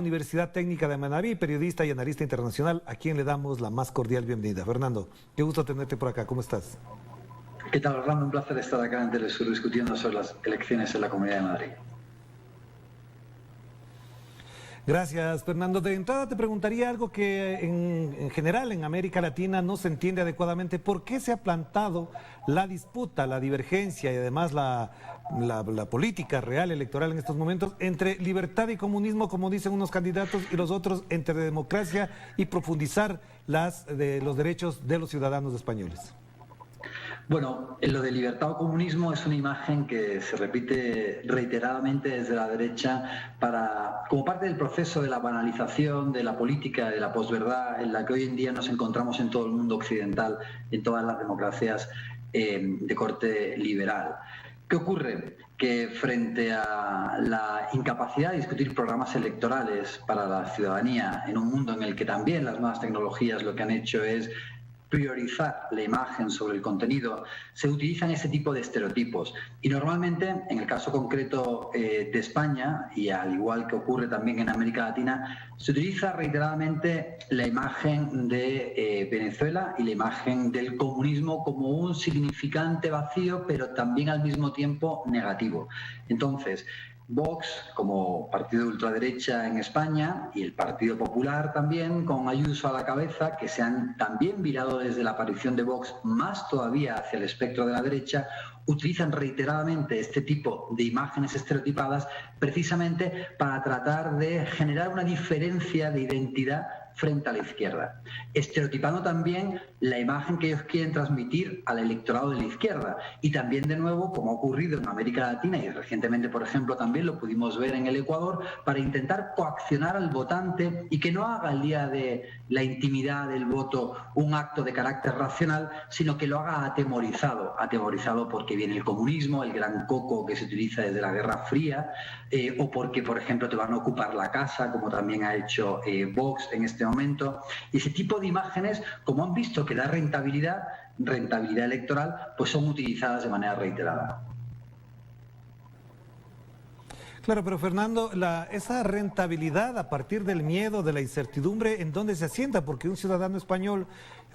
Universidad Técnica de Manabí, periodista y analista internacional, a quien le damos la más cordial bienvenida. Fernando, qué gusto tenerte por acá, ¿cómo estás? ¿Qué tal, Orlando? Un placer estar acá en Telesur discutiendo sobre las elecciones en la Comunidad de Madrid. Gracias, Fernando. De entrada te preguntaría algo que en general en América Latina no se entiende adecuadamente. ¿Por qué se ha plantado la disputa, la divergencia y además la política real electoral en estos momentos entre libertad y comunismo, como dicen unos candidatos, y los otros entre democracia y profundizar los derechos de los ciudadanos españoles? Bueno, lo de libertad o comunismo es una imagen que se repite reiteradamente desde la derecha como parte del proceso de la banalización de la política, de la posverdad, en la que hoy en día nos encontramos en todo el mundo occidental, en todas las democracias de corte liberal. ¿Qué ocurre? Que frente a la incapacidad de discutir programas electorales para la ciudadanía en un mundo en el que también las nuevas tecnologías lo que han hecho es priorizar la imagen sobre el contenido, se utilizan este tipo de estereotipos. Y normalmente, en el caso concreto de España, y al igual que ocurre también en América Latina, se utiliza reiteradamente la imagen de Venezuela y la imagen del comunismo como un significante vacío, pero también al mismo tiempo negativo. Entonces, Vox, como partido de ultraderecha en España, y el Partido Popular también, con Ayuso a la cabeza, que se han también virado desde la aparición de Vox más todavía hacia el espectro de la derecha, utilizan reiteradamente este tipo de imágenes estereotipadas precisamente para tratar de generar una diferencia de identidad frente a la izquierda, estereotipando también la imagen que ellos quieren transmitir al electorado de la izquierda. Y también, de nuevo, como ha ocurrido en América Latina y recientemente, por ejemplo, también lo pudimos ver en el Ecuador, para intentar coaccionar al votante y que no haga el día de la intimidad del voto un acto de carácter racional, sino que lo haga atemorizado porque viene el comunismo, el gran coco que se utiliza desde la Guerra Fría, o porque, por ejemplo, te van a ocupar la casa, como también ha hecho Vox en este momento. Y ese tipo de imágenes, como han visto que da rentabilidad electoral, pues son utilizadas de manera reiterada. Claro, pero Fernando, esa rentabilidad a partir del miedo, de la incertidumbre, ¿en dónde se asienta? Porque un ciudadano español,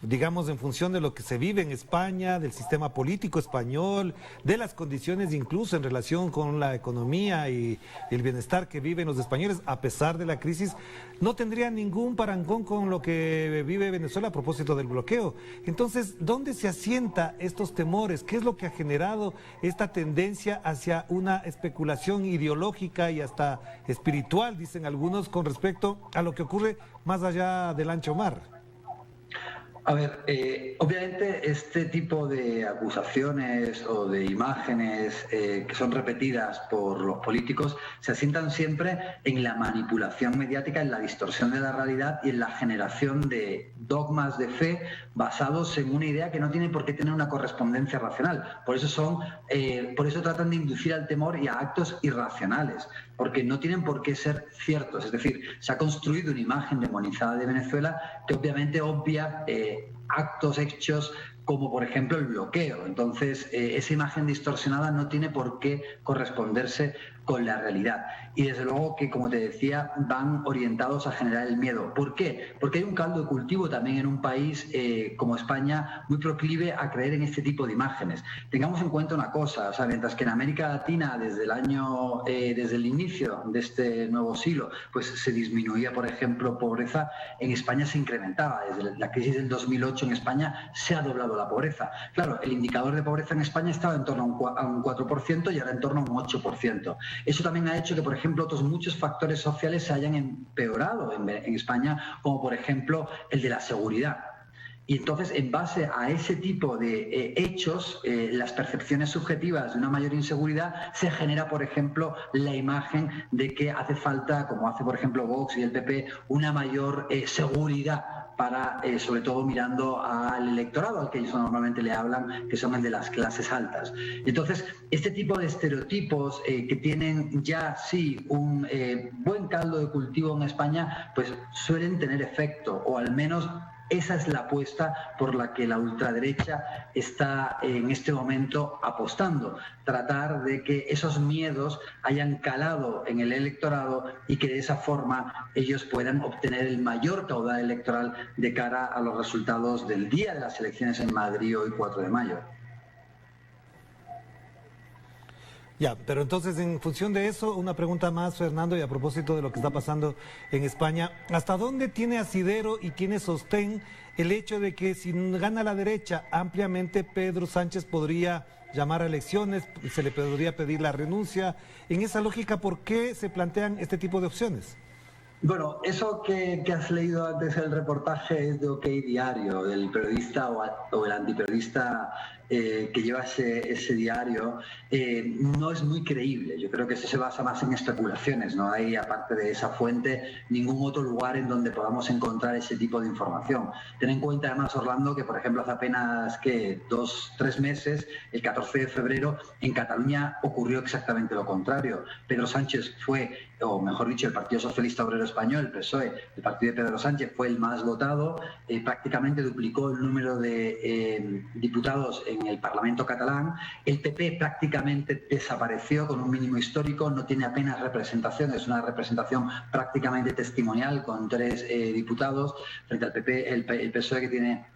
digamos, en función de lo que se vive en España, del sistema político español, de las condiciones incluso en relación con la economía y el bienestar que viven los españoles, a pesar de la crisis, no tendría ningún parangón con lo que vive Venezuela a propósito del bloqueo. Entonces, ¿dónde se asienta estos temores? ¿Qué es lo que ha generado esta tendencia hacia una especulación ideológica y hasta espiritual, dicen algunos, con respecto a lo que ocurre más allá del ancho mar? A ver, obviamente este tipo de acusaciones o de imágenes que son repetidas por los políticos se asientan siempre en la manipulación mediática, en la distorsión de la realidad y en la generación de dogmas de fe basados en una idea que no tiene por qué tener una correspondencia racional. Por eso tratan de inducir al temor y a actos irracionales, porque no tienen por qué ser ciertos. Es decir, se ha construido una imagen demonizada de Venezuela que obviamente obvia actos hechos como por ejemplo el bloqueo. Entonces esa imagen distorsionada no tiene por qué corresponderse con la realidad. Y desde luego que, como te decía, van orientados a generar el miedo. ¿Por qué? Porque hay un caldo de cultivo también en un país como España muy proclive a creer en este tipo de imágenes. Tengamos en cuenta una cosa, o sea, mientras que en América Latina desde el inicio de este nuevo siglo pues se disminuía, por ejemplo, pobreza, en España se incrementaba. Desde la crisis del 2008 en España se ha doblado la pobreza. Claro, el indicador de pobreza en España estaba en torno a un 4% y ahora en torno a un 8%. Eso también ha hecho que, por ejemplo, otros muchos factores sociales se hayan empeorado en España, como por ejemplo el de la seguridad. Y entonces, en base a ese tipo de hechos, las percepciones subjetivas de una mayor inseguridad, se genera, por ejemplo, la imagen de que hace falta, como hace, por ejemplo, Vox y el PP, una mayor seguridad para, sobre todo mirando al electorado al que ellos normalmente le hablan, que son el de las clases altas. Entonces, este tipo de estereotipos que tienen ya sí un buen caldo de cultivo en España, pues suelen tener efecto, o al menos Esa es la apuesta por la que la ultraderecha está en este momento apostando. Tratar de que esos miedos hayan calado en el electorado y que de esa forma ellos puedan obtener el mayor caudal electoral de cara a los resultados del día de las elecciones en Madrid, hoy 4 de mayo. Ya, pero entonces en función de eso, una pregunta más, Fernando, y a propósito de lo que está pasando en España, ¿hasta dónde tiene asidero y tiene sostén el hecho de que si gana la derecha ampliamente, Pedro Sánchez podría llamar a elecciones, se le podría pedir la renuncia? En esa lógica, ¿por qué se plantean este tipo de opciones? Bueno, eso que has leído antes el reportaje es de OK Diario, el periodista o el antiperiodista que lleva ese diario, no es muy creíble. Yo creo que eso se basa más en especulaciones. No hay, aparte de esa fuente, ningún otro lugar en donde podamos encontrar ese tipo de información. Ten en cuenta además, Orlando, que por ejemplo hace apenas 2-3 meses, el 14 de febrero, en Cataluña ocurrió exactamente lo contrario. Pedro Sánchez fue, o mejor dicho, el Partido Socialista Obrero Español, el PSOE, el partido de Pedro Sánchez, fue el más votado, prácticamente duplicó el número de diputados en el Parlamento catalán. El PP prácticamente desapareció con un mínimo histórico, no tiene apenas representación, es una representación prácticamente testimonial con 3 diputados frente al PP, el PSOE, que tiene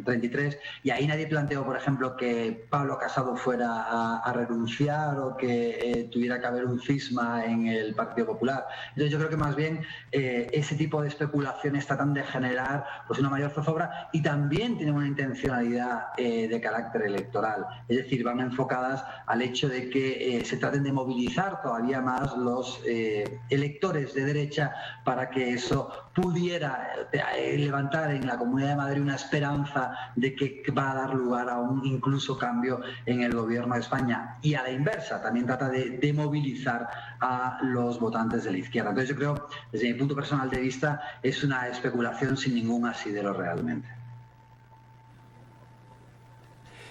33, y ahí nadie planteó, por ejemplo, que Pablo Casado fuera a renunciar o que tuviera que haber un cisma en el Partido Popular. Entonces yo creo que más bien ese tipo de especulaciones tratan de generar pues una mayor zozobra y también tienen una intencionalidad de carácter electoral, es decir, van enfocadas al hecho de que se traten de movilizar todavía más los electores de derecha para que eso pudiera levantar en la Comunidad de Madrid una esperanza de que va a dar lugar a un incluso cambio en el gobierno de España. Y a la inversa, también trata de movilizar a los votantes de la izquierda. Entonces yo creo, desde mi punto personal de vista, es una especulación sin ningún asidero realmente.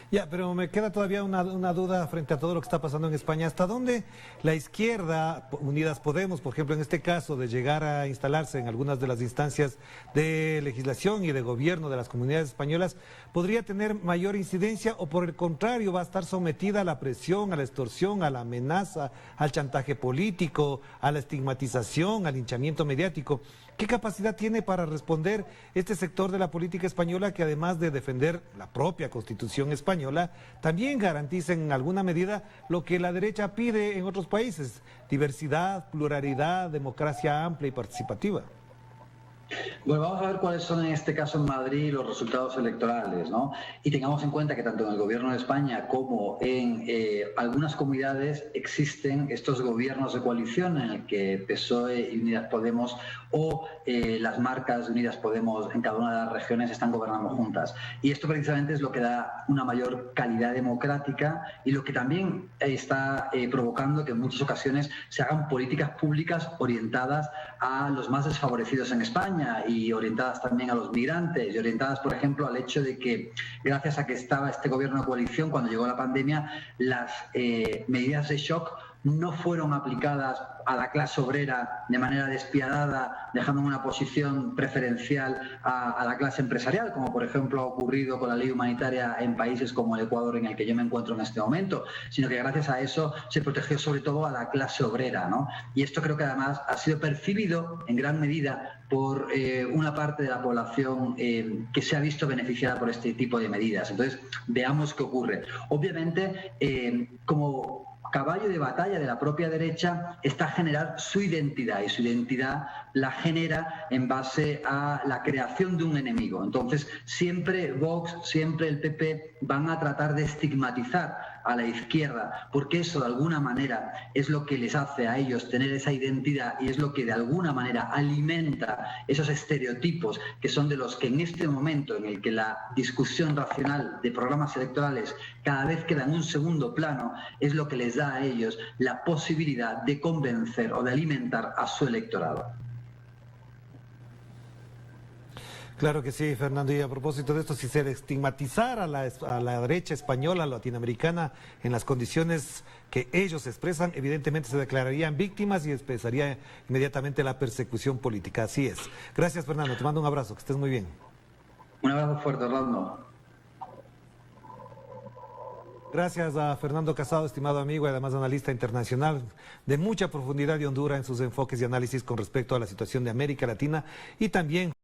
Ya, pero me queda todavía una duda frente a todo lo que está pasando en España. ¿Hasta dónde la izquierda, Unidas Podemos, por ejemplo, en este caso, de llegar a instalarse en algunas de las instancias de legislación y de gobierno de las comunidades españolas, podría tener mayor incidencia o por el contrario va a estar sometida a la presión, a la extorsión, a la amenaza, al chantaje político, a la estigmatización, al linchamiento mediático? ¿Qué capacidad tiene para responder este sector de la política española que, además de defender la propia Constitución española, también garantiza en alguna medida lo que la derecha pide en otros países: diversidad, pluralidad, democracia amplia y participativa? Bueno, vamos a ver cuáles son en este caso en Madrid los resultados electorales, ¿no? Y tengamos en cuenta que tanto en el gobierno de España como en algunas comunidades existen estos gobiernos de coalición en el que PSOE y Unidas Podemos o las marcas de Unidas Podemos en cada una de las regiones están gobernando juntas. Y esto precisamente es lo que da una mayor calidad democrática y lo que también está provocando que en muchas ocasiones se hagan políticas públicas orientadas a los más desfavorecidos en España y orientadas también a los migrantes y orientadas, por ejemplo, al hecho de que gracias a que estaba este gobierno de coalición cuando llegó la pandemia, las medidas de shock no fueron aplicadas a la clase obrera de manera despiadada, dejando en una posición preferencial a la clase empresarial, como por ejemplo ha ocurrido con la ley humanitaria en países como el Ecuador, en el que yo me encuentro en este momento, sino que gracias a eso se protegió sobre todo a la clase obrera, ¿no? Y esto creo que además ha sido percibido en gran medida por una parte de la población que se ha visto beneficiada por este tipo de medidas. Entonces, veamos qué ocurre. Obviamente, como caballo de batalla de la propia derecha está generar su identidad, y su identidad la genera en base a la creación de un enemigo. Entonces, siempre Vox, siempre el PP van a tratar de estigmatizar a la izquierda, porque eso de alguna manera es lo que les hace a ellos tener esa identidad y es lo que de alguna manera alimenta esos estereotipos que son de los que en este momento en el que la discusión racional de programas electorales cada vez queda en un segundo plano, es lo que les da a ellos la posibilidad de convencer o de alimentar a su electorado. Claro que sí, Fernando. Y a propósito de esto, si se estigmatizara a la derecha española, latinoamericana, en las condiciones que ellos expresan, evidentemente se declararían víctimas y empezaría inmediatamente la persecución política. Así es. Gracias, Fernando. Te mando un abrazo. Que estés muy bien. Un abrazo fuerte, Orlando. Gracias a Fernando Casado, estimado amigo y además analista internacional de mucha profundidad y hondura en sus enfoques y análisis con respecto a la situación de América Latina y también